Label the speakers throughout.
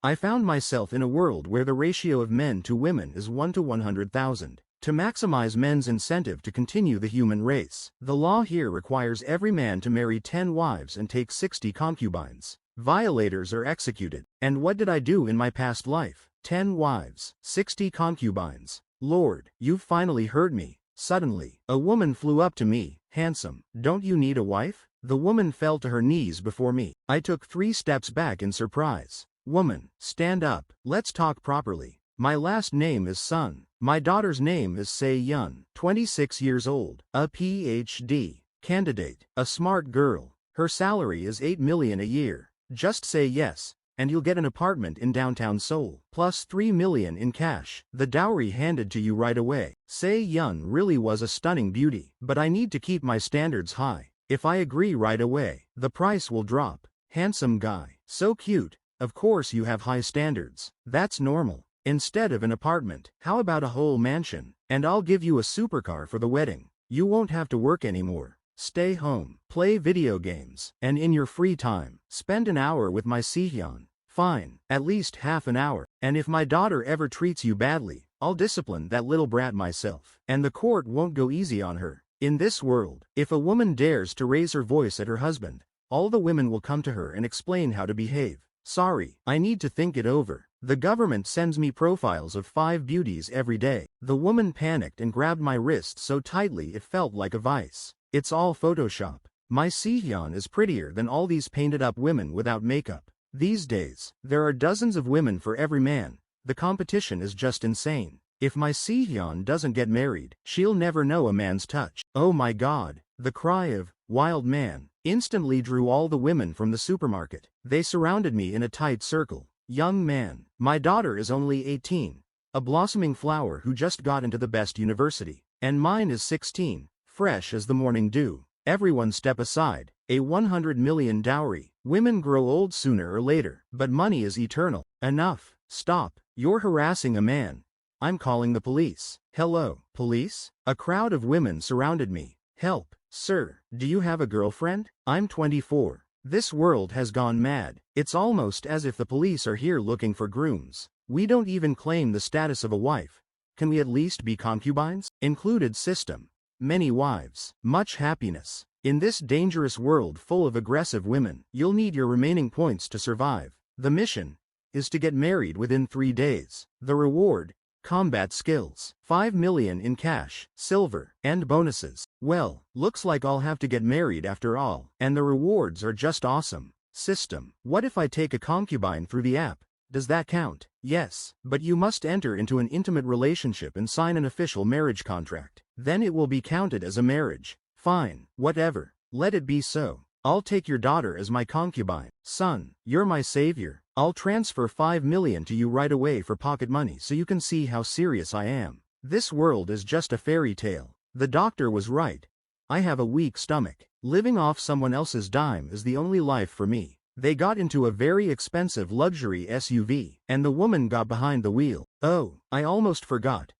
Speaker 1: I found myself in a world where the ratio of men to women is 1 to 100,000. To maximize men's incentive to continue the human race, the law here requires every man to marry 10 wives and take 60 concubines. Violators are executed. And what did I do in my past life? 10 wives, 60 concubines. Lord, you've finally heard me. Suddenly, a woman flew up to me. Handsome, don't you need a wife? The woman fell to her knees before me. I took 3 steps back in surprise. Woman, stand up. Let's talk properly. My last name is Sun. My daughter's name is Se Yun, 26 years old, a PhD candidate, a smart girl. Her salary is 8 million a year. Just say yes, and you'll get an apartment in downtown Seoul, plus 3 million in cash. The dowry handed to you right away. Se Yun really was a stunning beauty, but I need to keep my standards high. If I agree right away, the price will drop. Handsome guy, so cute. Of course you have high standards. That's normal. Instead of an apartment, how about a whole mansion? And I'll give you a supercar for the wedding. You won't have to work anymore. Stay home, play video games, and in your free time, spend an hour with my Sihyun. Fine, at least half an hour. And if my daughter ever treats you badly, I'll discipline that little brat myself. And the court won't go easy on her. In this world, if a woman dares to raise her voice at her husband, all the women will come to her and explain how to behave. Sorry, I need to think it over. The government sends me profiles of 5 beauties every day. The woman panicked and grabbed my wrist so tightly it felt like a vice. It's all Photoshop. My Sihyun is prettier than all these painted-up women without makeup. These days, there are dozens of women for every man. The competition is just insane. If my Sihyun doesn't get married, she'll never know a man's touch. Oh my God, the cry of wild man instantly drew all the women from the supermarket. They surrounded me in a tight circle. Young man, my daughter is only 18, a blossoming flower who just got into the best university. And mine is 16, fresh as the morning dew. Everyone step aside. A 100 million dowry. Women grow old sooner or later, but money is eternal. Enough. Stop. You're harassing a man. I'm calling the police. Hello, police? A crowd of women surrounded me. Help, sir. Do you have a girlfriend? I'm 24. This world has gone mad. It's almost as if the police are here looking for grooms. We don't even claim the status of a wife. Can we at least be concubines? Included system. Many wives. Much happiness. In this dangerous world full of aggressive women, you'll need your remaining points to survive. The mission is to get married within 3 days. The reward: combat skills, 5 million in cash, silver, and bonuses. Well, looks like I'll have to get married after all. And the rewards are just awesome. System. What if I take a concubine through the app? Does that count? Yes, but you must enter into an intimate relationship and sign an official marriage contract. Then it will be counted as a marriage. Fine, whatever. Let it be so. I'll take your daughter as my concubine. Son, you're my savior. I'll transfer 5 million to you right away for pocket money so you can see how serious I am. This world is just a fairy tale. The doctor was right. I have a weak stomach. Living off someone else's dime is the only life for me. They got into a very expensive luxury SUV, and the woman got behind the wheel. Oh, I almost forgot.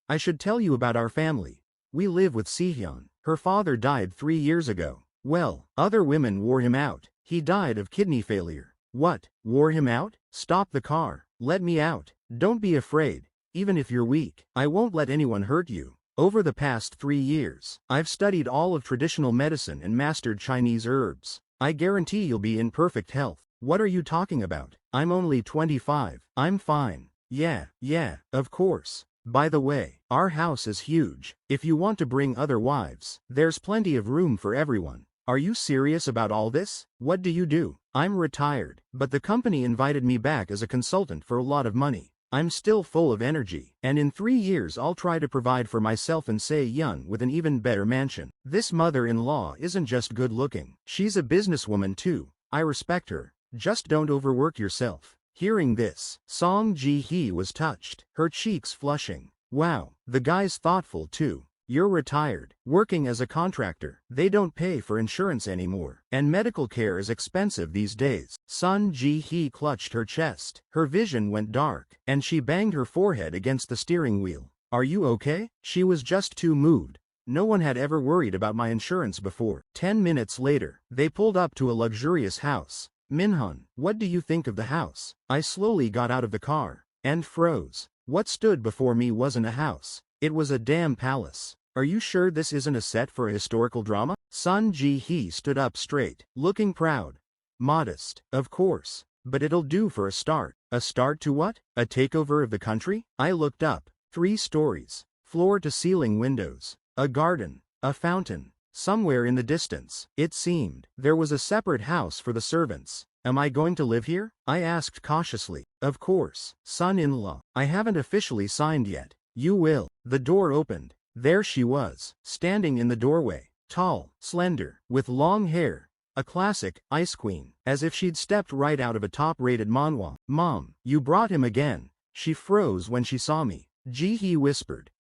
Speaker 1: I should tell you about our family. We live with Sihyun. Her father died 3 years ago. Well, other women wore him out. He died of kidney failure. What? Wore him out? Stop the car. Let me out. Don't be afraid. Even if you're weak, I won't let anyone hurt you. Over the past 3 years, I've studied all of traditional medicine and mastered Chinese herbs. I guarantee you'll be in perfect health. What are you talking about? I'm only 25. I'm fine. Yeah, of course. By the way, our house is huge. If you want to bring other wives, there's plenty of room for everyone. Are you serious about all this? What do you do? I'm retired, but the company invited me back as a consultant for a lot of money. I'm still full of energy, and in 3 years I'll try to provide for myself and Se Yun with an even better mansion. This mother-in-law isn't just good looking. She's a businesswoman too. I respect her. Just don't overwork yourself. Hearing this, Song Ji-hee was touched, her cheeks flushing. Wow, the guy's thoughtful too. You're retired, working as a contractor. They don't pay for insurance anymore, and medical care is expensive these days. Sun Ji-hee clutched her chest. Her vision went dark, and she banged her forehead against the steering wheel. Are you okay? She was just too moved. No one had ever worried about my insurance before. 10 minutes later, they pulled up to a luxurious house. Minhun, what do you think of the house? I slowly got out of the car and froze. What stood before me wasn't a house. It was a damn palace. Are you sure this isn't a set for a historical drama? Sun Ji-hee stood up straight, looking proud. Modest, of course. But it'll do for a start. A start to what? A takeover of the country? I looked up. 3 stories. Floor-to-ceiling windows. A garden. A fountain. Somewhere in the distance, it seemed, there was a separate house for the servants. Am I going to live here? I asked cautiously. Of course, son-in-law. I haven't officially signed yet. You will. The door opened. There she was, standing in the doorway. Tall, slender, with long hair. A classic ice queen, as if she'd stepped right out of a top-rated manhwa. Mom, you brought him again. She froze when she saw me. Ji-hee whispered.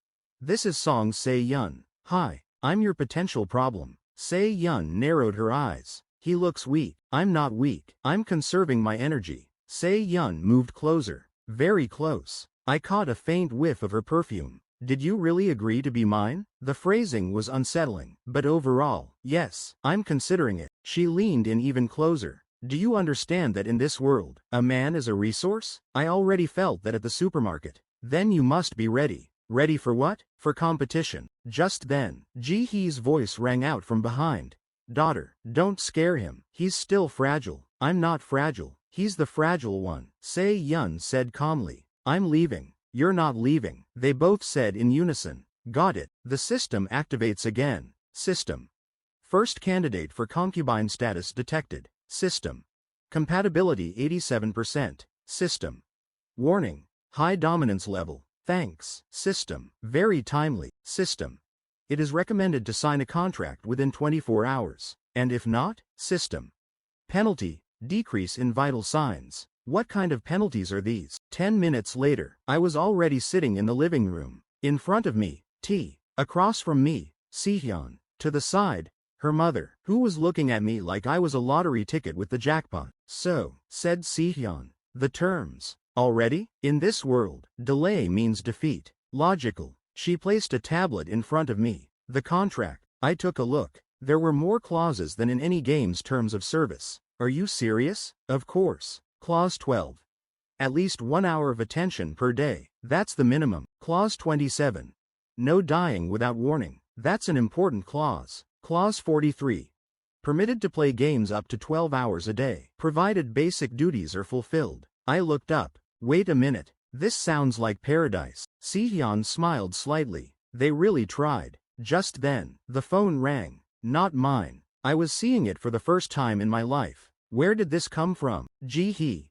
Speaker 1: This is Song Se-yun. Hi, I'm your potential problem. Se-yun narrowed her eyes. He looks weak. I'm not weak. I'm conserving my energy. Se-yun moved closer. Very close. I caught a faint whiff of her perfume. Did you really agree to be mine? The phrasing was unsettling, but overall, yes, I'm considering it. She leaned in even closer. Do you understand that in this world, a man is a resource? I already felt that at the supermarket. Then you must be ready. Ready for what? For competition. Just then, Ji-hee's voice rang out from behind. Daughter, don't scare him. He's still fragile. I'm not fragile. He's the fragile one, Se-yun said calmly. I'm leaving. You're not leaving, they both said in unison. Got it. The system activates again. System. First candidate for concubine status detected. System. Compatibility 87%. System. Warning. High dominance level. Thanks. System. Very timely. System. It is recommended to sign a contract within 24 hours. And if not, system. Penalty. Decrease in vital signs. What kind of penalties are these? 10 minutes later, I was already sitting in the living room. In front of me, T. Across from me, Si-hyun. To the side, her mother, who was looking at me like I was a lottery ticket with the jackpot. So, said Si-hyun. The terms. Already? In this world, delay means defeat. Logical. She placed a tablet in front of me. The contract. I took a look. There were more clauses than in any game's terms of service. Are you serious? Of course. Clause 12. At least 1 hour of attention per day. That's the minimum. Clause 27. No dying without warning. That's an important clause. Clause 43. Permitted to play games up to 12 hours a day, provided basic duties are fulfilled. I looked up. Wait a minute. This sounds like paradise. Si-hyun smiled slightly. They really tried. Just then, the phone rang. Not mine. I was seeing it for the first time in my life. Where did this come from? Ji-hee.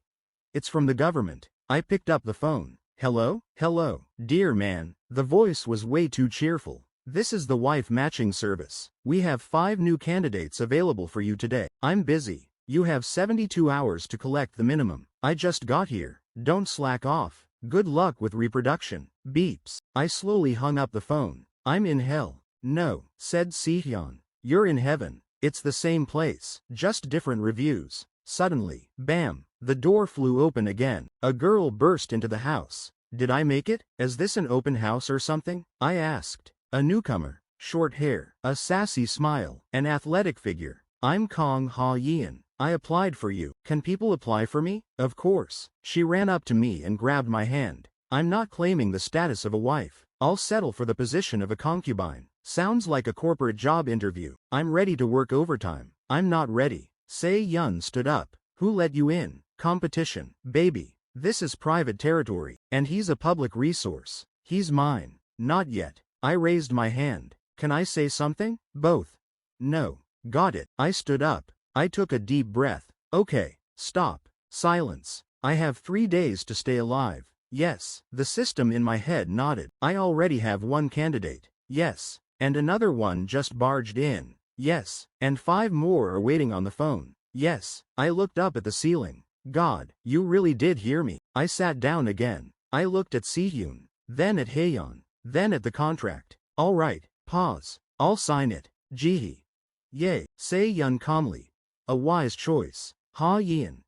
Speaker 1: It's from the government. I picked up the phone. Hello? Hello, dear man. The voice was way too cheerful. This is the wife matching service. We have 5 new candidates available for you today. I'm busy. You have 72 hours to collect the minimum. I just got here. Don't slack off. Good luck with reproduction. Beeps. I slowly hung up the phone. I'm in hell. No, said Si-hyun. You're in heaven. It's the same place, just different reviews. Suddenly, bam, the door flew open again. A girl burst into the house. Did I make it? Is this an open house or something? I asked. A newcomer, short hair, a sassy smile, an athletic figure. I'm Kong Ha-yeon. I applied for you. Can people apply for me? Of course. She ran up to me and grabbed my hand. I'm not claiming the status of a wife. I'll settle for the position of a concubine. Sounds like a corporate job interview. I'm ready to work overtime. I'm not ready. Se-yun stood up. Who let you in? Competition. Baby. This is private territory. And he's a public resource. He's mine. Not yet. I raised my hand. Can I say something? Both. No. Got it. I stood up. I took a deep breath. Okay. Stop. Silence. I have 3 days to stay alive. Yes. The system in my head nodded. I already have 1 candidate. Yes. And another one just barged in. Yes. And 5 more are waiting on the phone. Yes. I looked up at the ceiling. God, you really did hear me. I sat down again. I looked at Si-hyun, then at Haeyeon, then at the contract. All right. Pause. I'll sign it. Ji-hee. Yay. Se-yun calmly. A wise choice. Ha-yeon.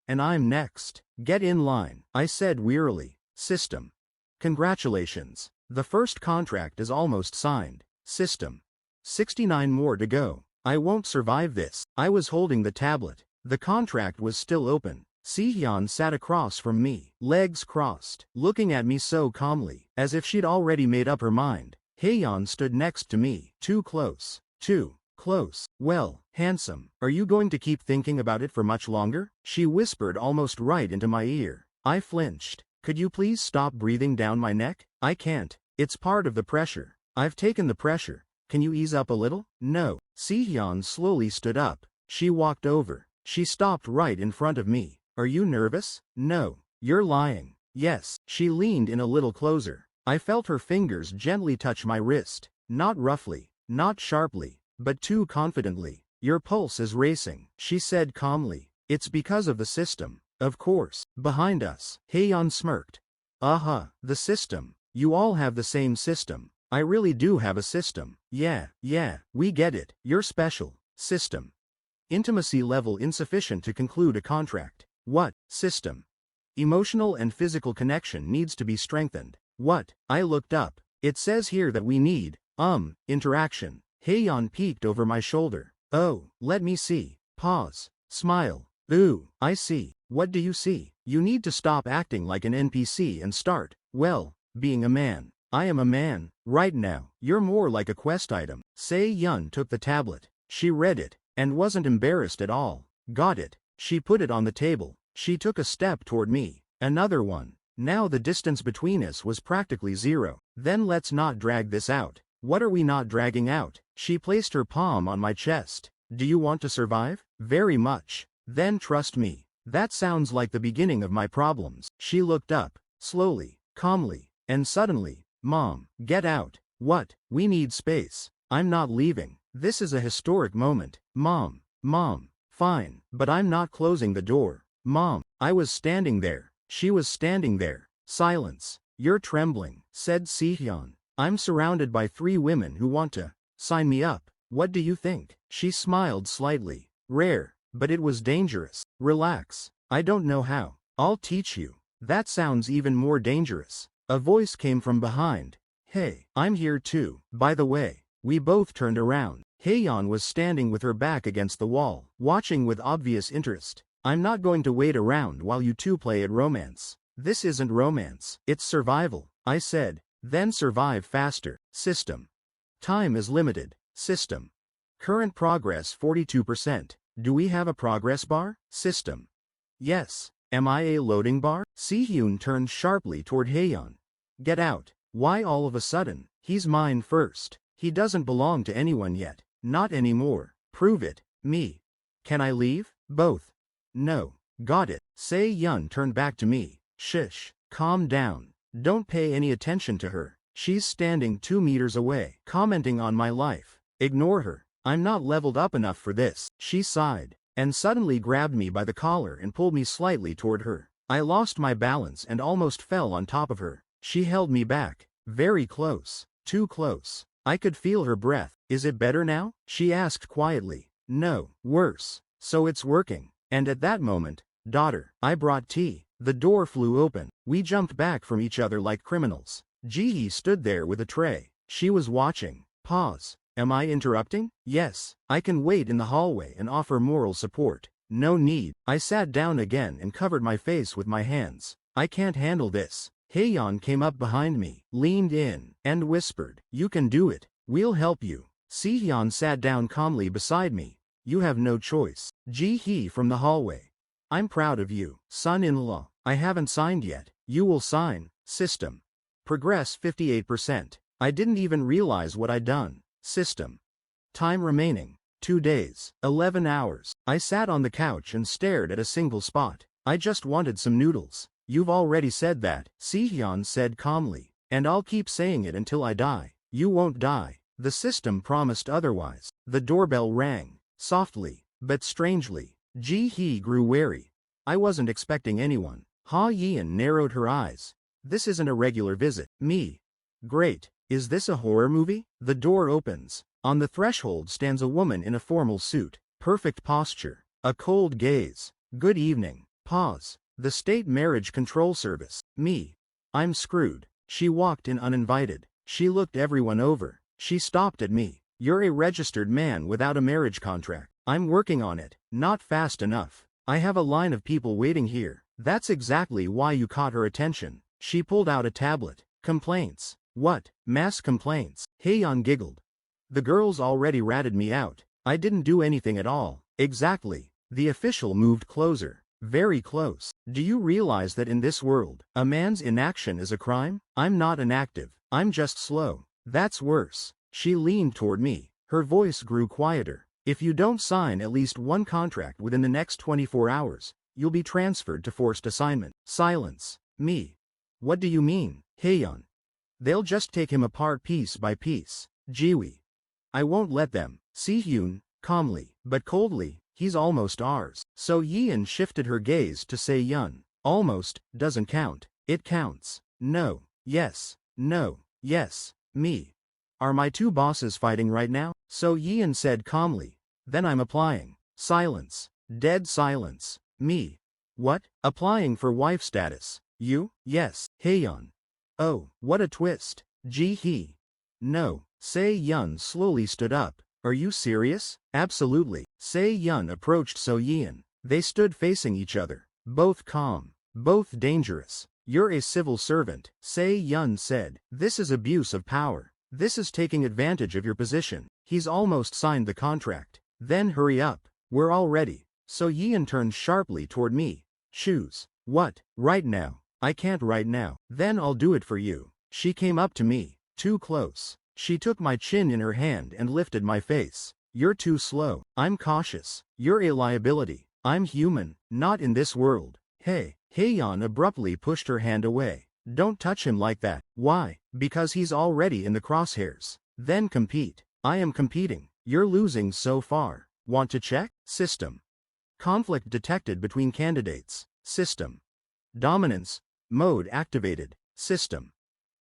Speaker 1: And I'm next. Get in line, I said wearily. System. Congratulations. The first contract is almost signed. System. 69 more to go. I won't survive this. I was holding the tablet. The contract was still open. Sihyun sat across from me, legs crossed, looking at me so calmly, as if she'd already made up her mind. Haeyeon stood next to me, too close. Too close. Well, handsome, are you going to keep thinking about it for much longer? She whispered almost right into my ear. I flinched. Could you please stop breathing down my neck? I can't. It's part of the pressure. I've taken the pressure. Can you ease up a little? No. Sihyun slowly stood up. She walked over. She stopped right in front of me. Are you nervous? No. You're lying. Yes. She leaned in a little closer. I felt her fingers gently touch my wrist. Not roughly, not sharply, but too confidently. Your pulse is racing, she said calmly. It's because of the system. Of course. Behind us. Haeyeon smirked. The system. You all have the same system. I really do have a system. Yeah, we get it. You're special. System. Intimacy level insufficient to conclude a contract. What? System. Emotional and physical connection needs to be strengthened. What? I looked up. It says here that we need, interaction. Haeyeon peeked over my shoulder. Oh, let me see. Pause. Smile. Ooh, I see. What do you see? You need to stop acting like an NPC and start, well, being a man. I am a man. Right now, you're more like a quest item. Se-yeon took the tablet. She read it, and wasn't embarrassed at all. Got it. She put it on the table. She took a step toward me. Another one. Now the distance between us was practically zero. Then let's not drag this out. What are we not dragging out? She placed her palm on my chest. Do you want to survive? Very much. Then trust me. That sounds like the beginning of my problems. She looked up, slowly, calmly, and suddenly, Mom, get out. What? We need space. I'm not leaving. This is a historic moment. Mom, fine, but I'm not closing the door. Mom, I was standing there. She was standing there. Silence. You're trembling, said Sihyun. I'm surrounded by 3 women who want to sign me up. What do you think? She smiled slightly. Rare, but it was dangerous. Relax. I don't know how. I'll teach you. That sounds even more dangerous. A voice came from behind. Hey, I'm here too. By the way. We both turned around. Haeyeon was standing with her back against the wall, watching with obvious interest. I'm not going to wait around while you two play at romance. This isn't romance. It's survival, I said. Then survive faster. System. Time is limited. System. Current progress 42%. Do we have a progress bar? System. Yes. Am I a loading bar? Sihyun turned sharply toward Haeyeon. Get out. Why all of a sudden? He's mine first. He doesn't belong to anyone yet. Not anymore. Prove it. Me. Can I leave? Both. No. Got it. Se-yeon turned back to me. Shush. Calm down. Don't pay any attention to her. She's standing 2 meters away, commenting on my life. Ignore her. I'm not leveled up enough for this. She sighed, and suddenly grabbed me by the collar and pulled me slightly toward her. I lost my balance and almost fell on top of her. She held me back. Very close. Too close. I could feel her breath. Is it better now? She asked quietly. No, worse. So it's working. And at that moment, daughter, I brought tea. The door flew open. We jumped back from each other like criminals. Jihee stood there with a tray. She was watching. Pause. Am I interrupting? Yes. I can wait in the hallway and offer moral support. No need. I sat down again and covered my face with my hands. I can't handle this. Haeyeon came up behind me, leaned in, and whispered, You can do it. We'll help you. Sihyun sat down calmly beside me. You have no choice. Jihee from the hallway. I'm proud of you. Son-in-law. I haven't signed yet. You will sign. System. Progress 58%. I didn't even realize what I'd done. System. Time remaining. 2 days. 11 hours. I sat on the couch and stared at a single spot. I just wanted some noodles. You've already said that, Sihyun said calmly. And I'll keep saying it until I die. You won't die. The system promised otherwise. The doorbell rang. Softly, but strangely. Jihee grew wary. I wasn't expecting anyone. Ha-yeon narrowed her eyes. This isn't a regular visit. Me. Great. Is this a horror movie? The door opens. On the threshold stands a woman in a formal suit. Perfect posture. A cold gaze. Good evening. Pause. The State Marriage Control Service. Me. I'm screwed. She walked in uninvited. She looked everyone over. She stopped at me. You're a registered man without a marriage contract. I'm working on it. Not fast enough. I have a line of people waiting here. That's exactly why you caught her attention. She pulled out a tablet. Complaints. What? Mass complaints. Haeyeon giggled. The girls already ratted me out. I didn't do anything at all. Exactly. The official moved closer. Very close. Do you realize that in this world, a man's inaction is a crime? I'm not inactive. I'm just slow. That's worse. She leaned toward me. Her voice grew quieter. If you don't sign at least one contract within the next 24 hours, you'll be transferred to forced assignment. Silence. Me. What do you mean, Haeyeon? They'll just take him apart piece by piece. Jiwi. I won't let them. Sihyun, calmly, but coldly, he's almost ours. So Yeon shifted her gaze to Seyun. Almost, doesn't count. It counts. No. Yes. No. Yes. Me. Are my two bosses fighting right now? So Yeon said calmly. Then I'm applying. Silence. Dead silence. Me. What? Applying for wife status. You? Yes. Haeyeon. Oh, what a twist. Ji-hee. No. Seyun slowly stood up. Are you serious? Absolutely. Seyun approached So-yeon. They stood facing each other. Both calm. Both dangerous. You're a civil servant, Seyun said. This is abuse of power. This is taking advantage of your position. He's almost signed the contract. Then hurry up. We're all ready. So-yeon turned sharply toward me. Choose. What? Right now. I can't right now. Then I'll do it for you. She came up to me. Too close. She took my chin in her hand and lifted my face. You're too slow. I'm cautious. You're a liability. I'm human, not in this world. Hey. Haeyeon abruptly pushed her hand away. Don't touch him like that. Why? Because he's already in the crosshairs. Then compete. I am competing. You're losing so far. Want to check? System. Conflict detected between candidates. System. Dominance. Mode activated. System.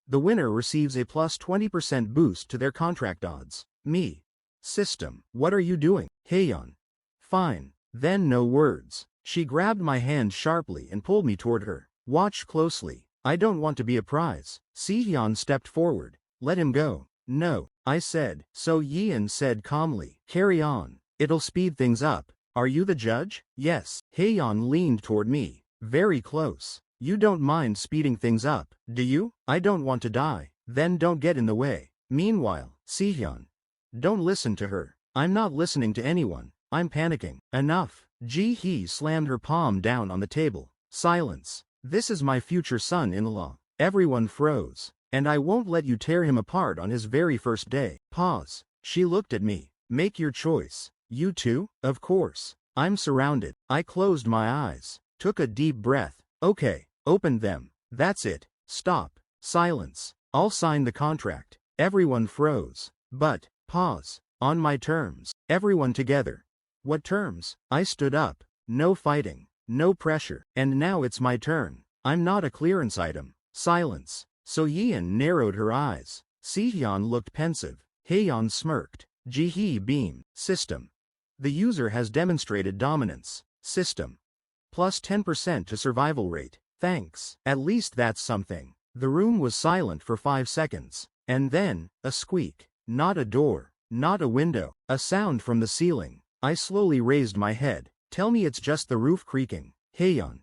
Speaker 1: The winner receives a plus 20% boost to their contract odds. Me. System. What are you doing? Haeyeon. Fine. Then no words. She grabbed my hand sharply and pulled me toward her. Watch closely. I don't want to be a prize. Sihyun stepped forward. Let him go. No, I said. So-yeon said calmly. Carry on. It'll speed things up. Are you the judge? Yes. Haeyeon leaned toward me. Very close. You don't mind speeding things up, do you? I don't want to die. Then don't get in the way. Meanwhile, Sihyun. Don't listen to her. I'm not listening to anyone. I'm panicking. Enough. Ji-hee slammed her palm down on the table. Silence. This is my future son-in-law. Everyone froze. And I won't let you tear him apart on his very first day. Pause. She looked at me. Make your choice. You too? Of course. I'm surrounded. I closed my eyes. Took a deep breath. Okay. Opened them. That's it. Stop. Silence. I'll sign the contract. Everyone froze. But, pause. On my terms. Everyone together. What terms? I stood up. No fighting. No pressure. And now it's my turn. I'm not a clearance item. Silence. So-yeon narrowed her eyes. Sihyun looked pensive. Haeyeon smirked. Ji-hee beamed. System. The user has demonstrated dominance. System. Plus 10% to survival rate. Thanks. At least that's something. The room was silent for 5 seconds. And then, a squeak. Not a door. Not a window. A sound from the ceiling. I slowly raised my head. Tell me it's just the roof creaking. Haeyeon.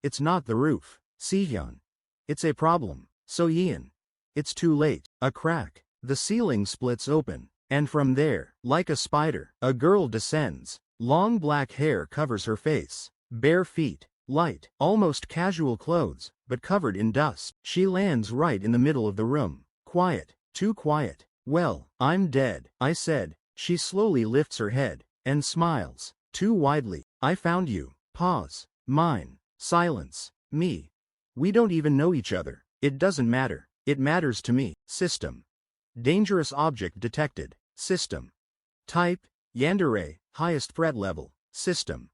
Speaker 1: It's not the roof. Sihyun. It's a problem. So-yeon. It's too late. A crack. The ceiling splits open. And from there, like a spider, a girl descends. Long black hair covers her face. Bare feet. Light, almost casual clothes, but covered in dust. She lands right in the middle of the room. Quiet. Too quiet. Well, I'm dead, I said. She slowly lifts her head. And smiles. Too widely. I found you. Pause. Mine. Silence. Me. We don't even know each other. It doesn't matter. It matters to me. System. Dangerous object detected. System. Type. Yandere. Highest threat level. System.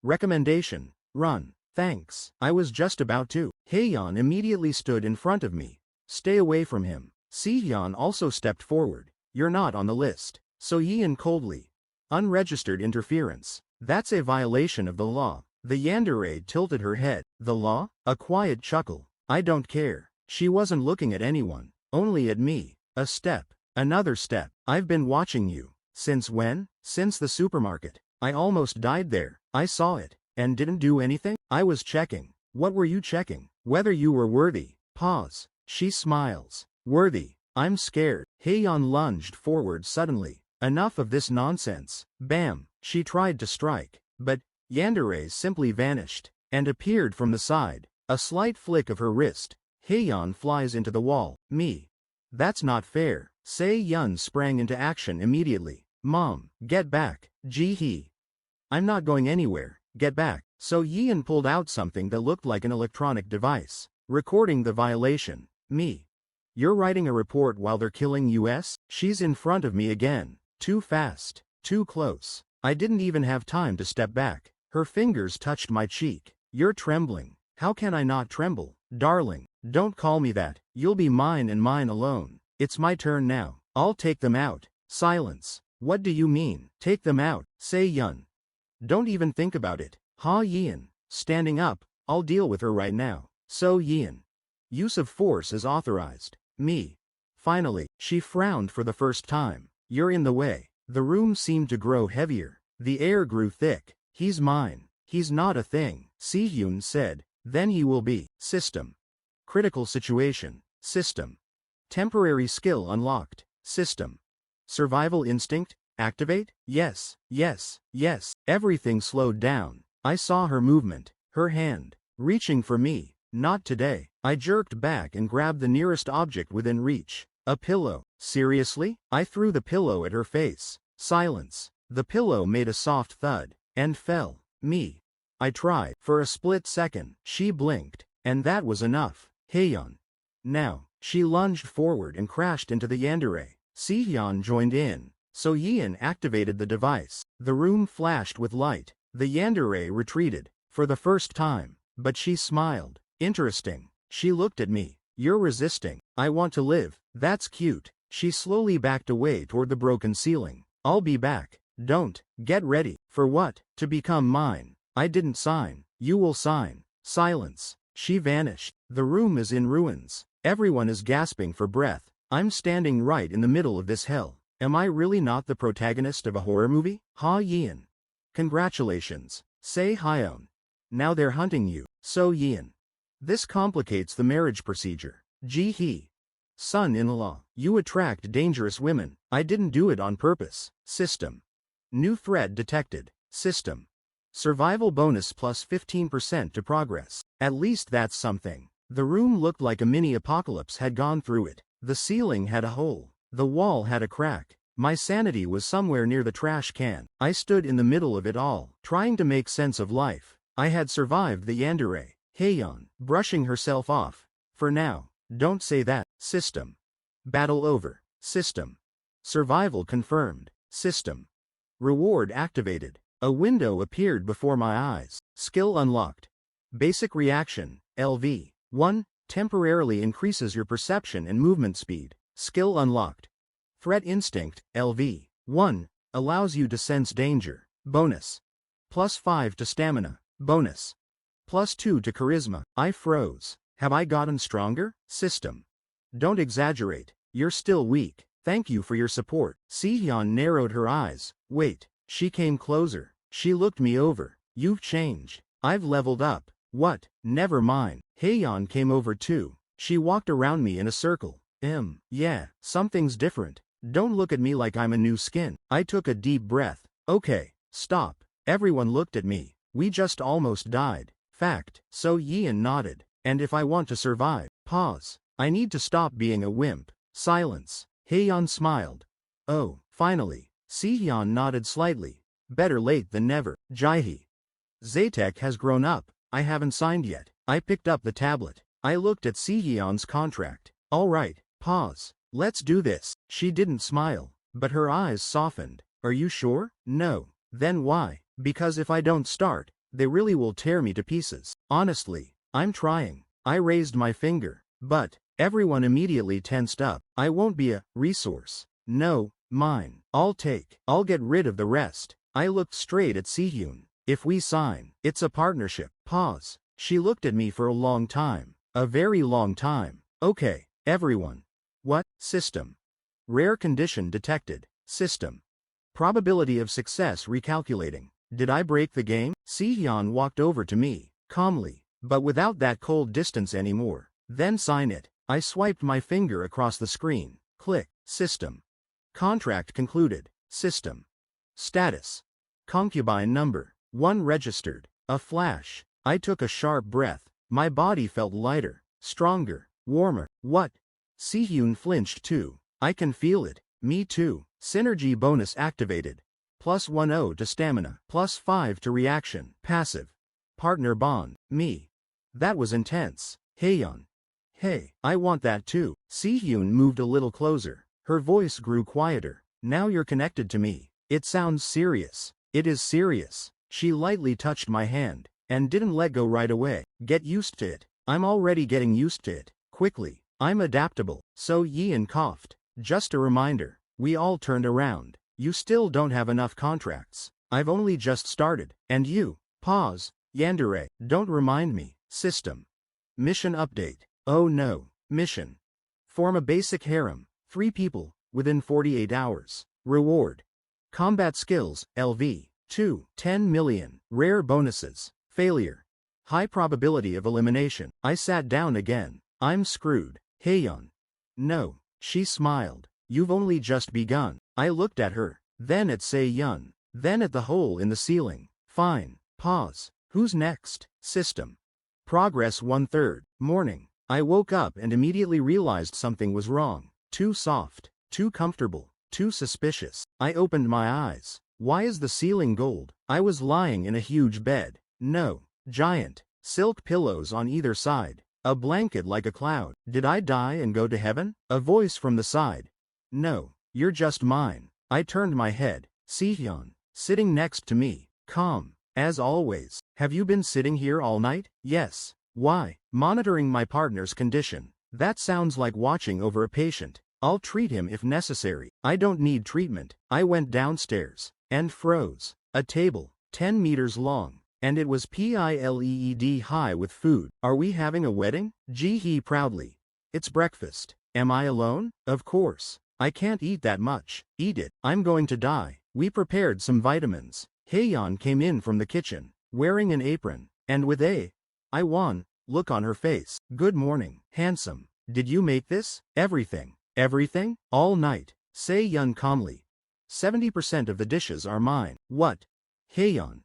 Speaker 1: Recommendation. Run. Thanks. I was just about to. Haeyeon immediately stood in front of me. Stay away from him. Sihyun also stepped forward. You're not on the list. So-yeon coldly. Unregistered interference. That's a violation of the law. The yandere tilted her head. The law? A quiet chuckle. I don't care. She wasn't looking at anyone. Only at me. A step. Another step. I've been watching you. Since when? Since the supermarket. I almost died there. I saw it. And didn't do anything? I was checking. What were you checking? Whether you were worthy. Pause. She smiles. Worthy. I'm scared. Hyeon lunged forward suddenly. Enough of this nonsense. Bam. She tried to strike. But Yandere simply vanished and appeared from the side. A slight flick of her wrist. Hyeon flies into the wall. Me. That's not fair. Se-yeon sprang into action immediately. Mom, get back. Ji-hee. I'm not going anywhere. Get back. So Yeon pulled out something that looked like an electronic device, recording the violation. Me. You're writing a report while they're killing us? She's in front of me again. Too fast. Too close. I didn't even have time to step back. Her fingers touched my cheek. You're trembling. How can I not tremble? Darling, don't call me that. You'll be mine and mine alone. It's my turn now. I'll take them out. Silence. What do you mean? Take them out, Se-yeon. Don't even think about it. Ha-yeon. Standing up, I'll deal with her right now. So-yeon. Use of force is authorized. Me. Finally, she frowned for the first time. You're in the way. The room seemed to grow heavier. The air grew thick. He's mine. He's not a thing, Si-hyun said. Then he will be. System. Critical situation. System. Temporary skill unlocked. System. Survival instinct? Activate? Yes, yes, yes. Everything slowed down. I saw her movement. Her hand. Reaching for me. Not today. I jerked back and grabbed the nearest object within reach. A pillow. Seriously? I threw the pillow at her face. Silence. The pillow made a soft thud. And fell. Me. I tried. For a split second, she blinked. And that was enough. Hyeon. Now. She lunged forward and crashed into the yandere. Si-hyun joined in. So Yeon activated the device. The room flashed with light. The yandere retreated. For the first time. But she smiled. Interesting. She looked at me. You're resisting. I want to live. That's cute. She slowly backed away toward the broken ceiling. I'll be back. Don't. Get ready. For what? To become mine. I didn't sign. You will sign. Silence. She vanished. The room is in ruins. Everyone is gasping for breath. I'm standing right in the middle of this hell. Am I really not the protagonist of a horror movie? Ha-yeon. Congratulations. Se-hyun. Now they're hunting you. So-yeon. This complicates the marriage procedure. Ji-hee. Son-in-law. You attract dangerous women. I didn't do it on purpose. System. New threat detected. System. Survival bonus plus 15% to progress. At least that's something. The room looked like a mini apocalypse had gone through it. The ceiling had a hole. The wall had a crack. My sanity was somewhere near the trash can. I stood in the middle of it all, trying to make sense of life. I had survived the yandere. Hyeon, brushing herself off. For now. Don't say that. System. Battle over. System. Survival confirmed. System. Reward activated. A window appeared before my eyes. Skill unlocked. Basic reaction, LV. 1. Temporarily increases your perception and movement speed. Skill unlocked. Threat instinct, LV. 1. Allows you to sense danger. Bonus. +5 to stamina. Bonus. +2 to charisma. I froze. Have I gotten stronger? System. Don't exaggerate. You're still weak. Thank you for your support. Si-hyun narrowed her eyes. Wait. She came closer. She looked me over. You've changed. I've leveled up. What? Never mind. Hyeon came over too. She walked around me in a circle. Yeah, something's different. Don't look at me like I'm a new skin. I took a deep breath. Okay, stop. Everyone looked at me. We just almost died. Fact. So Yeon nodded. And if I want to survive, pause. I need to stop being a wimp. Silence. Hyeon smiled. Oh, finally. Si-hyun nodded slightly. Better late than never. Ji-hee. Zatek has grown up. I haven't signed yet. I picked up the tablet. I looked at Si-hyun's contract. All right, pause. Let's do this. She didn't smile, but her eyes softened. Are you sure? No. Then why? Because if I don't start, they really will tear me to pieces. Honestly, I'm trying. I raised my finger. But everyone immediately tensed up. I won't be a resource. No, mine. I'll get rid of the rest. I looked straight at Si-hyun. If we sign, it's a partnership. Pause. She looked at me for a long time. A very long time. Okay, everyone. What? System. Rare condition detected. System. Probability of success recalculating. Did I break the game? Sehyun walked over to me, calmly, but without that cold distance anymore. Then sign it. I swiped my finger across the screen. Click. System. Contract concluded. System. Status. Concubine number 1 registered. A flash. I took a sharp breath. My body felt lighter, stronger, warmer. What? Sehyun flinched too. I can feel it. Me too. Synergy bonus activated. +10 to stamina. +5 to reaction. Passive. Partner bond. Me. That was intense. Haeyeon. Hey, I want that too. Sehyun moved a little closer. Her voice grew quieter. Now you're connected to me. It sounds serious. It is serious. She lightly touched my hand, and didn't let go right away. Get used to it. I'm already getting used to it. Quickly. I'm adaptable. So Yeon coughed. Just a reminder. We all turned around. You still don't have enough contracts. I've only just started. And you. Pause. Yandere. Don't remind me. System. Mission update. Oh no. Mission. Form a basic harem. 3 people. Within 48 hours. Reward. Combat skills. LV. 2. 10 million. Rare bonuses. Failure. High probability of elimination. I sat down again. I'm screwed. Haeyeon. No. She smiled. You've only just begun. I looked at her, then at Sehyun, then at the hole in the ceiling. Fine. Pause. Who's next? System. Progress 1/3. Morning. I woke up and immediately realized something was wrong. Too soft. Too comfortable. Too suspicious. I opened my eyes. Why is the ceiling gold? I was lying in a huge bed. No. Giant. Silk pillows on either side. A blanket like a cloud. Did I die and go to heaven? A voice from the side. No. You're just mine. I turned my head. Sehyun. Sitting next to me. Calm. As always. Have you been sitting here all night? Yes. Why? Monitoring my partner's condition. That sounds like watching over a patient. I'll treat him if necessary. I don't need treatment. I went downstairs. And froze. A table. 10 meters long. And it was piled high with food. Are we having a wedding? Ji-hee proudly. It's breakfast. Am I alone? Of course. I can't eat that much. Eat it. I'm going to die. We prepared some vitamins. Haeyeon came in from the kitchen, wearing an apron, and with I won look on her face. Good morning, handsome. Did you make this? Everything. Everything? All night. Sehyun calmly. 70% of the dishes are mine. What? Haeyeon.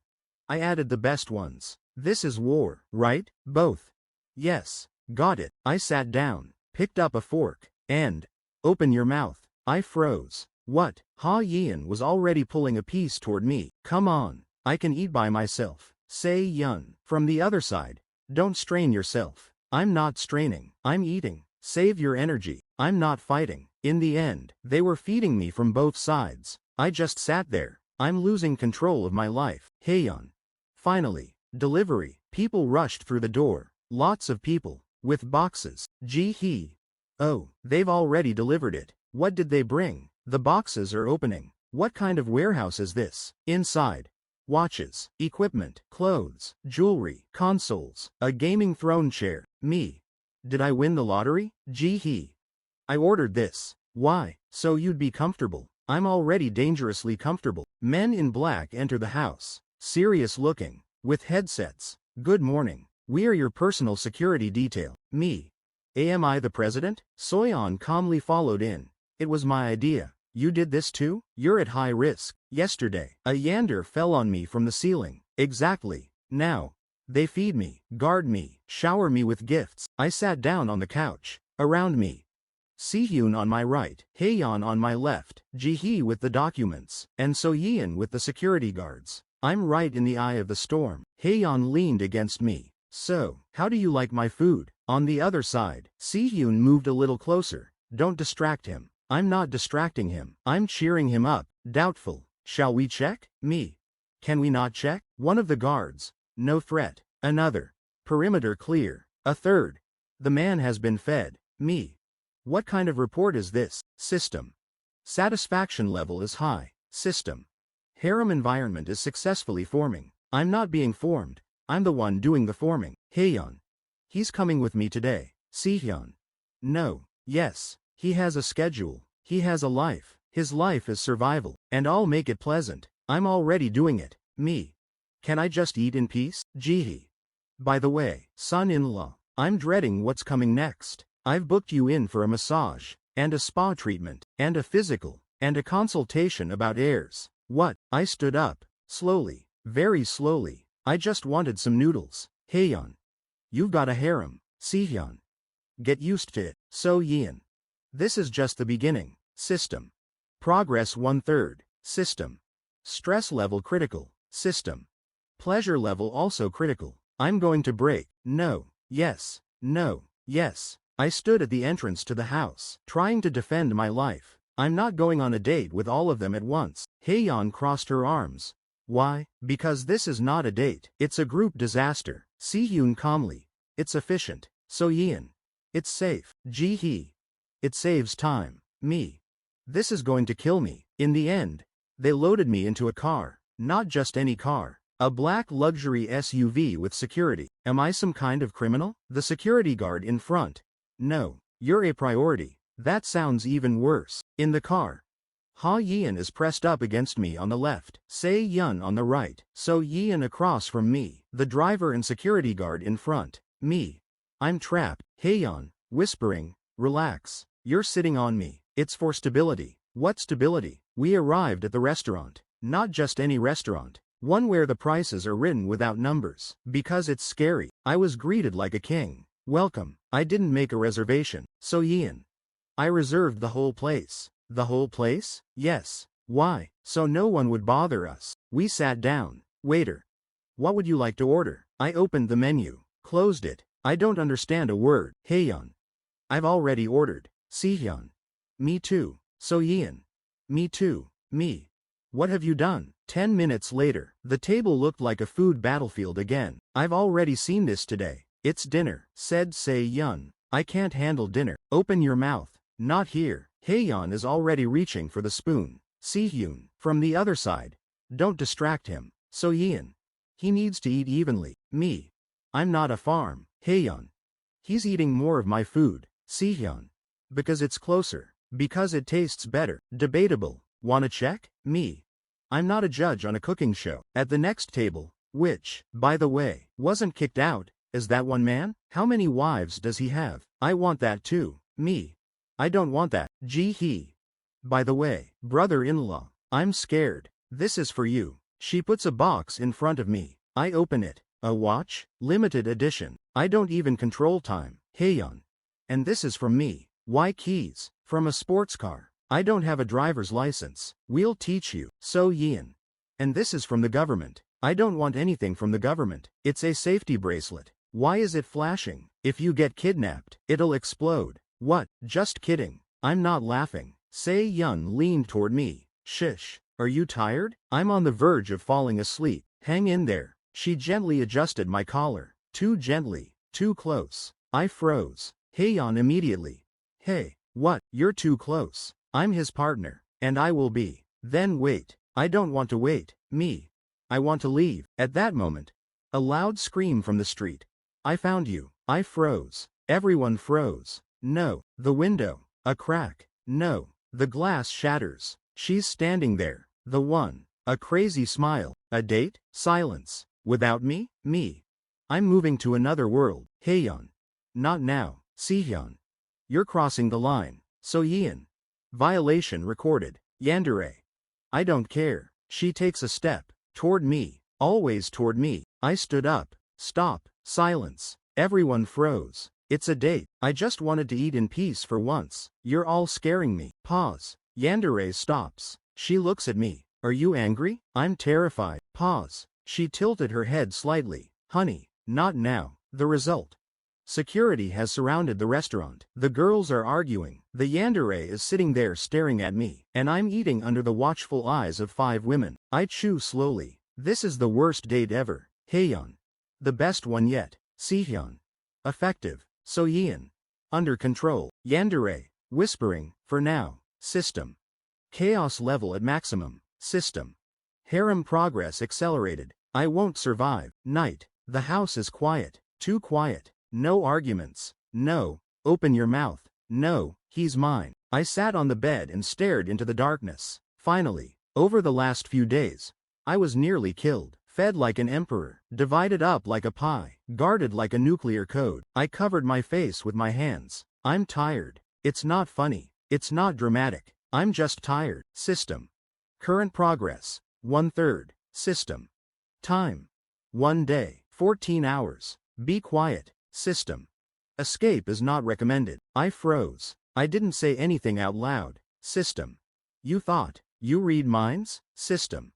Speaker 1: I added the best ones. This is war, right? Both. Yes. Got it. I sat down, picked up a fork, and open your mouth. I froze. What? Yeon was already pulling a piece toward me. Come on. I can eat by myself. Sehyun. From the other side. Don't strain yourself. I'm not straining. I'm eating. Save your energy. I'm not fighting. In the end, they were feeding me from both sides. I just sat there. I'm losing control of my life. Haeyeon. Finally. Delivery. People rushed through the door. Lots of people. With boxes. Ji-hee. Oh, they've already delivered it. What did they bring? The boxes are opening. What kind of warehouse is this? Inside. Watches, equipment, clothes, jewelry, consoles, a gaming throne chair. Me. Did I win the lottery? Ji-hee. I ordered this. Why? So you'd be comfortable. I'm already dangerously comfortable. Men in black enter the house. Serious looking. With headsets. Good morning. We are your personal security detail. Me. Am I the president? Soyeon calmly followed in. It was my idea. You did this too? You're at high risk. Yesterday, a yander fell on me from the ceiling. Exactly. Now. They feed me, guard me, shower me with gifts. I sat down on the couch. Around me. Sehyun on my right, Haeyeon on my left, Ji-hee with the documents, and Soyeon with the security guards. I'm right in the eye of the storm. Haeyeon leaned against me. So, how do you like my food? On the other side, Sehyun moved a little closer. Don't distract him. I'm not distracting him. I'm cheering him up. Doubtful. Shall we check? Me. Can we not check? One of the guards. No threat. Another. Perimeter clear. A third. The man has been fed. Me. What kind of report is this? System. Satisfaction level is high. System. Harem environment is successfully forming. I'm not being formed. I'm the one doing the forming. Haeyeon. He's coming with me today. Sehyun. No. Yes. He has a schedule. He has a life. His life is survival. And I'll make it pleasant. I'm already doing it. Me. Can I just eat in peace? Jihi. By the way, son-in-law, I'm dreading what's coming next. I've booked you in for a massage, and a spa treatment, and a physical, and a consultation about heirs. What? I stood up, slowly, very slowly. I just wanted some noodles. Haeyeon. You've got a harem. Sihyun. Get used to it. So Yeon. This is just the beginning. System. Progress 1/3. System. Stress level critical. System. Pleasure level also critical. I'm going to break. No. Yes. No. Yes. I stood at the entrance to the house, trying to defend my life. I'm not going on a date with all of them at once. Haeyeon crossed her arms. Why? Because this is not a date. It's a group disaster. Sihyun calmly. It's efficient. So Yeon. It's safe. Jihi. It saves time. Me. This is going to kill me. In the end, they loaded me into a car. Not just any car. A black luxury SUV with security. Am I some kind of criminal? The security guard in front. No. You're a priority. That sounds even worse. In the car. Ha Yeon is pressed up against me on the left. Se-yeon on the right. So Yeon across from me. The driver and security guard in front. Me. I'm trapped. Haeyeon, whispering, relax. You're sitting on me. It's for stability. What stability? We arrived at the restaurant. Not just any restaurant. One where the prices are written without numbers. Because it's scary. I was greeted like a king. Welcome. I didn't make a reservation. So Yeon. I reserved the whole place. The whole place? Yes. Why? So no one would bother us. We sat down. Waiter. What would you like to order? I opened the menu. Closed it. I don't understand a word. Haeyeon. I've already ordered. Sihyun. Me too. So Yeon. Me too. Me. What have you done? 10 minutes later, the table looked like a food battlefield again. I've already seen this today. It's dinner, said Se-yeon. I can't handle dinner. Open your mouth. Not here. Haeyeon is already reaching for the spoon. Sihyun. From the other side. Don't distract him. So Yeon. He needs to eat evenly. Me. I'm not a farm. Haeyeon. He's eating more of my food. Sihyun. Because it's closer. Because it tastes better. Debatable. Wanna check? Me. I'm not a judge on a cooking show. At the next table, which, by the way, wasn't kicked out, is that one man? How many wives does he have? I want that too. Me. I don't want that. Jihi. By the way, brother-in-law, I'm scared. This is for you. She puts a box in front of me. I open it. A watch? Limited edition. I don't even control time. Haeyeon. And this is from me. Why keys? From a sports car. I don't have a driver's license. We'll teach you. So Yeon. And this is from the government. I don't want anything from the government. It's a safety bracelet. Why is it flashing? If you get kidnapped, it'll explode. What? Just kidding. I'm not laughing. Se-yeon leaned toward me. Shish. Are you tired? I'm on the verge of falling asleep. Hang in there. She gently adjusted my collar. Too gently. Too close. I froze. Haeyeon immediately. Hey. What? You're too close. I'm his partner. And I will be. Then wait. I don't want to wait. Me. I want to leave. At that moment. A loud scream from the street. I found you. I froze. Everyone froze. No. The window. A crack. No. The glass shatters. She's standing there. The one. A crazy smile. A date? Silence. Without me? Me. I'm moving to another world. Haeyeon. Not now. Sihyun. You're crossing the line. So Yeon. Violation recorded. Yandere. I don't care. She takes a step. Toward me. Always toward me. I stood up. Stop. Silence. Everyone froze. It's a date. I just wanted to eat in peace for once. You're all scaring me. Pause. Yandere stops. She looks at me. Are you angry? I'm terrified. Pause. She tilted her head slightly. Honey, not now. The result. Security has surrounded the restaurant. The girls are arguing. The yandere is sitting there staring at me. And I'm eating under the watchful eyes of 5 women. I chew slowly. This is the worst date ever. Haeyeon. The best one yet. Sihyun. Effective. So Yeon. Under control. Yandere. Whispering. For now. System. Chaos level at maximum. System. Harem progress accelerated. I won't survive. Night. The house is quiet. Too quiet. No arguments. No. Open your mouth. No. He's mine. I sat on the bed and stared into the darkness. Finally, over the last few days, I was nearly killed. Fed like an emperor, divided up like a pie, guarded like a nuclear code. I covered my face with my hands. I'm tired. It's not funny. It's not dramatic. I'm just tired. System. Current progress. 1/3. System. Time. 1 day. 14 hours. Be quiet. System. Escape is not recommended. I froze. I didn't say anything out loud. System. You thought. You read minds? System.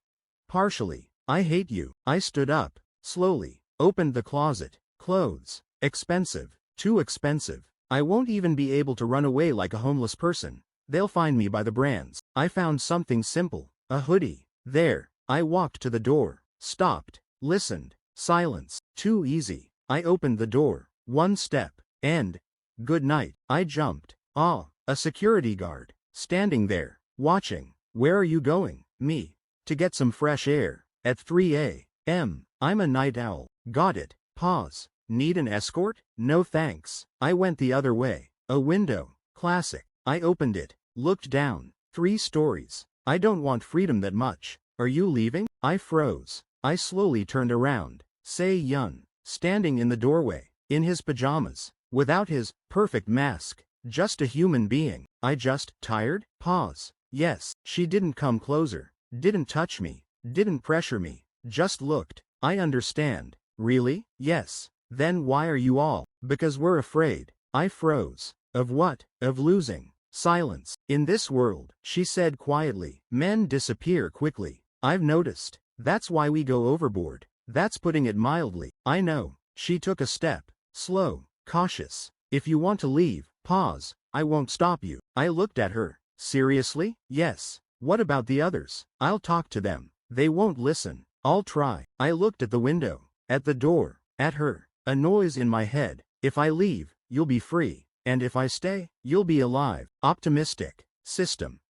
Speaker 1: Partially. I hate you. I stood up. Slowly. Opened the closet. Clothes. Expensive. Too expensive. I won't even be able to run away like a homeless person. They'll find me by the brands. I found something simple. A hoodie. There. I walked to the door. Stopped. Listened. Silence. Too easy. I opened the door. 1 step. And. Good night. I jumped. Ah. A security guard. Standing there. Watching. Where are you going? Me. To get some fresh air. At 3 a.m. I'm a night owl. Got it. Pause. Need an escort? No thanks. I went the other way. A window. Classic. I opened it. Looked down. 3 stories. I don't want freedom that much. Are you leaving? I froze. I slowly turned around. Se-Yun. Standing in the doorway. In his pajamas. Without his perfect mask. Just a human being. I just tired? Pause. Yes. She didn't come closer. Didn't touch me. Didn't pressure me. Just looked. I understand. Really? Yes. Then why are you all? Because we're afraid. I froze. Of what? Of losing. Silence. In this world, she said quietly, men disappear quickly. I've noticed. That's why we go overboard. That's putting it mildly. I know. She took a step. Slow. Cautious. If you want to leave, pause. I won't stop you. I looked at her. Seriously? Yes. What about the others? I'll talk to them. They won't listen. I'll try. I looked at the window. At the door. At her. A noise in my head. If I leave, you'll be free. And if I stay, you'll be alive. Optimistic. System.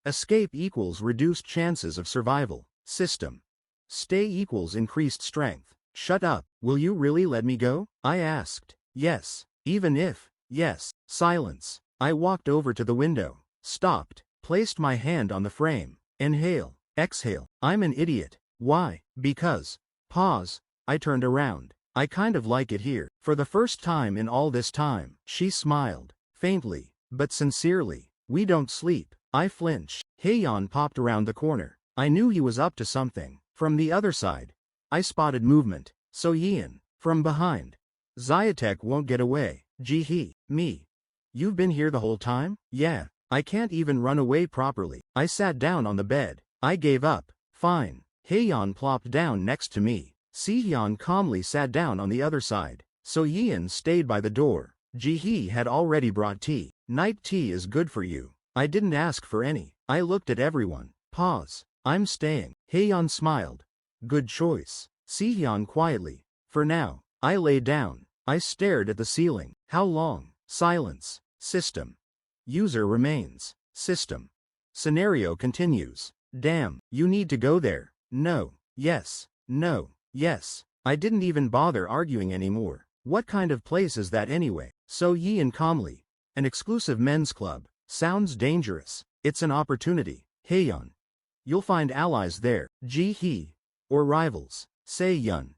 Speaker 1: Escape equals reduced chances of survival. System. Stay equals increased strength. Shut up. Will you really let me go? I asked. Yes. Even if. Yes. Silence. I walked over to the window. Stopped. Placed my hand on the frame. Inhale. Exhale. I'm an idiot. Why? Because. Pause. I turned around. I kind of like it here. For the first time in all this time, she smiled. Faintly, but sincerely. We don't sleep. I flinched. Haeyeon popped around the corner. I knew he was up to something. From the other side, I spotted movement. So-Yeon. From behind. Xiaotek won't get away. Ji-hee. Me. You've been here the whole time? Yeah. I can't even run away properly. I sat down on the bed. I gave up. Fine. Haeyeon plopped down next to me. Si-Hyun calmly sat down on the other side. So-Yeon stayed by the door. Ji-hee had already brought tea. Night tea is good for you. I didn't ask for any. I looked at everyone. Pause. I'm staying. Haeyeon smiled. Good choice. Si-Hyun quietly. For now. I lay down. I stared at the ceiling. How long? Silence. System. User remains. System. Scenario continues. Damn. You need to go there. No. Yes. No. Yes. I didn't even bother arguing anymore. What kind of place is that anyway? So-Yeon calmly. An exclusive men's club. Sounds dangerous. It's an opportunity. Haeyeon. You'll find allies there. Ji-hee. Or rivals. Se-Yun.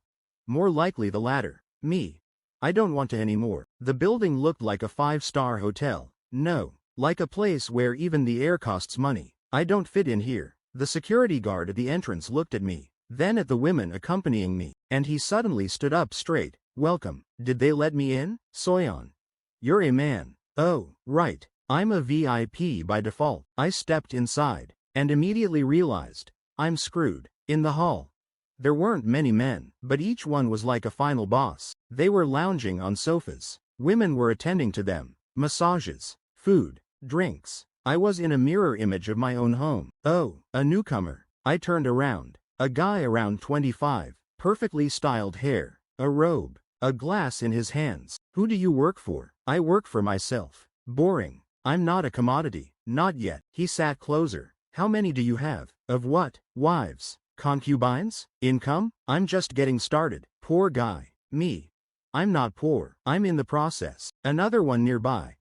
Speaker 1: More likely the latter. Me. I don't want to anymore. The building looked like a 5-star hotel. No. Like a place where even the air costs money. I don't fit in here. The security guard at the entrance looked at me. Then at the women accompanying me, and he suddenly stood up straight. Welcome. Did they let me in? Soyeon. You're a man. Oh, right. I'm a VIP by default. I stepped inside, and immediately realized, I'm screwed. In the hall. There weren't many men, but each one was like a final boss. They were lounging on sofas. Women were attending to them. Massages. Food. Drinks. I was in a mirror image of my own home. Oh, a newcomer. I turned around. A guy around 25, perfectly styled hair, a robe, a glass in his hands. Who do you work for? I work for myself. Boring. I'm not a commodity. Not yet. He sat closer. How many do you have? Of what? Wives? Concubines? Income? I'm just getting started. Poor guy. Me. I'm not poor. I'm in the process. Another one nearby.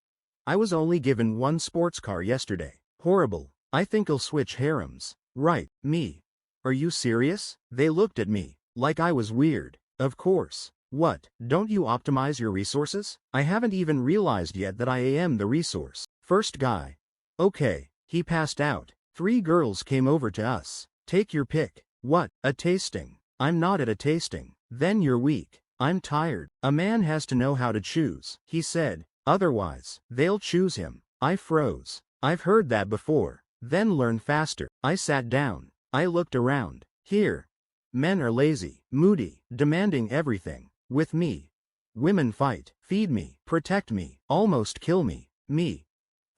Speaker 1: I was only given 1 sports car yesterday. Horrible. I think I'll switch harems. Right. Me. Are you serious? They looked at me. Like I was weird. Of course. What, don't you optimize your resources? I haven't even realized yet that I am the resource. First guy. Okay, he passed out. 3 girls came over to us. Take your pick. What, a tasting? I'm not at a tasting. Then you're weak. I'm tired. A man has to know how to choose, he said. Otherwise, they'll choose him. I froze. I've heard that before. Then learn faster. I sat down. I looked around. Here. Men are lazy, moody, demanding everything. With me. Women fight, feed me, protect me, almost kill me. Me.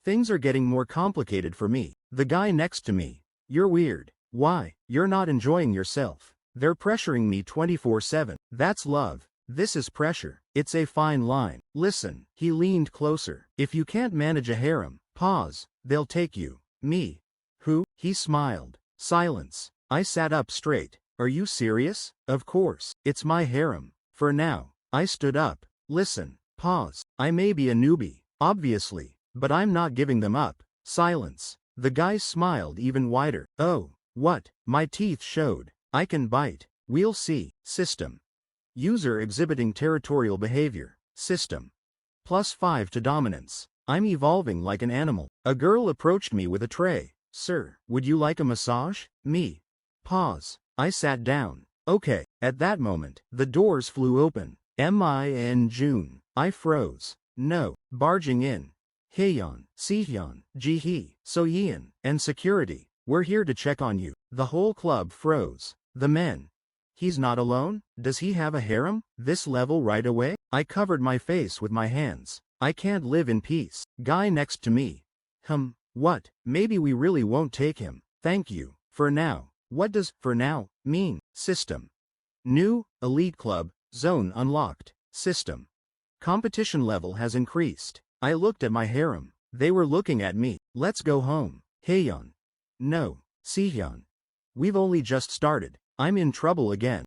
Speaker 1: Things are getting more complicated for me. The guy next to me. You're weird. Why? You're not enjoying yourself. They're pressuring me 24/7. That's love. This is pressure. It's a fine line. Listen. He leaned closer. If you can't manage a harem, pause. They'll take you. Me. Who? He smiled. Silence. I sat up straight. Are you serious? Of course. It's my harem. For now. I stood up. Listen. Pause. I may be a newbie, obviously, but I'm not giving them up. Silence. The guy smiled even wider. Oh, what? My teeth showed. I can bite. We'll see. System. User exhibiting territorial behavior. System. +5 to dominance. I'm evolving like an animal. A girl approached me with a tray. Sir, would you like a massage? Me. Pause. I sat down. Okay. At that moment, the doors flew open. Min June. I froze. No. Barging in. Hyeon, Sehyun, Jihee, Soyeon, and security. We're here to check on you. The whole club froze. The men. He's not alone? Does he have a harem? This level right away? I covered my face with my hands. I can't live in peace. Guy next to me. What? Maybe we really won't take him. Thank you. For now. What does for now mean? System. New, elite club, zone unlocked. System. Competition level has increased. I looked at my harem. They were looking at me. Let's go home. Hyeon. No. Sehyun. We've only just started. I'm in trouble again.